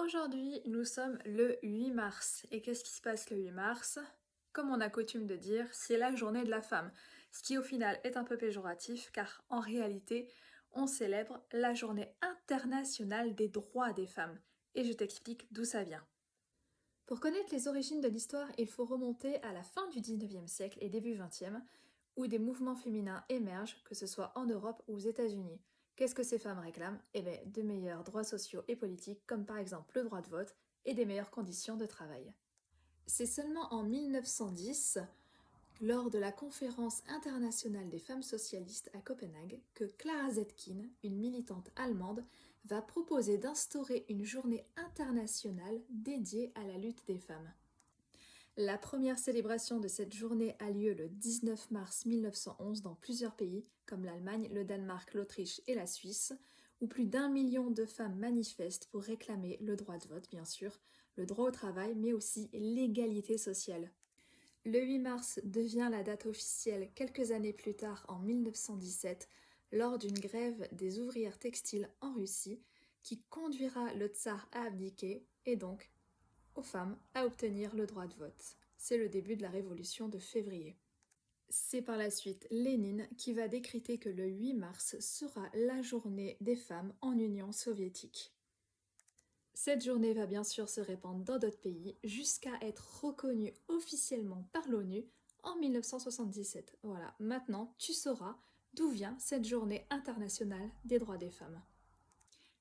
Aujourd'hui, nous sommes le 8 mars. Et qu'est-ce qui se passe le 8 mars? Comme on a coutume de dire, c'est la journée de la femme. Ce qui au final est un peu péjoratif car en réalité, on célèbre la journée internationale des droits des femmes. Et je t'explique d'où ça vient. Pour connaître les origines de l'histoire, il faut remonter à la fin du 19e siècle et début 20e, où des mouvements féminins émergent, que ce soit en Europe ou aux États-Unis. Qu'est-ce que ces femmes réclament? Eh bien, de meilleurs droits sociaux et politiques, comme par exemple le droit de vote, et des meilleures conditions de travail. C'est seulement en 1910, lors de la conférence internationale des femmes socialistes à Copenhague, que Clara Zetkin, une militante allemande, va proposer d'instaurer une journée internationale dédiée à la lutte des femmes. La première célébration de cette journée a lieu le 19 mars 1911 dans plusieurs pays, comme l'Allemagne, le Danemark, l'Autriche et la Suisse, où plus d'1 million de femmes manifestent pour réclamer le droit de vote, bien sûr, le droit au travail, mais aussi l'égalité sociale. Le 8 mars devient la date officielle quelques années plus tard, en 1917, lors d'une grève des ouvrières textiles en Russie, qui conduira le tsar à abdiquer et donc aux femmes à obtenir le droit de vote. C'est le début de la révolution de février. C'est par la suite Lénine qui va décréter que le 8 mars sera la journée des femmes en Union soviétique. Cette journée va bien sûr se répandre dans d'autres pays jusqu'à être reconnue officiellement par l'ONU en 1977. Voilà, maintenant tu sauras d'où vient cette journée internationale des droits des femmes.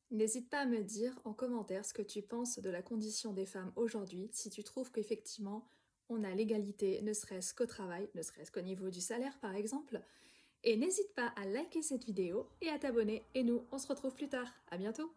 N'hésite pas à me dire en commentaire ce que tu penses de la condition des femmes aujourd'hui, si tu trouves qu'effectivement on a l'égalité, ne serait-ce qu'au travail, ne serait-ce qu'au niveau du salaire par exemple. Et n'hésite pas à liker cette vidéo et à t'abonner. Et nous, on se retrouve plus tard. À bientôt!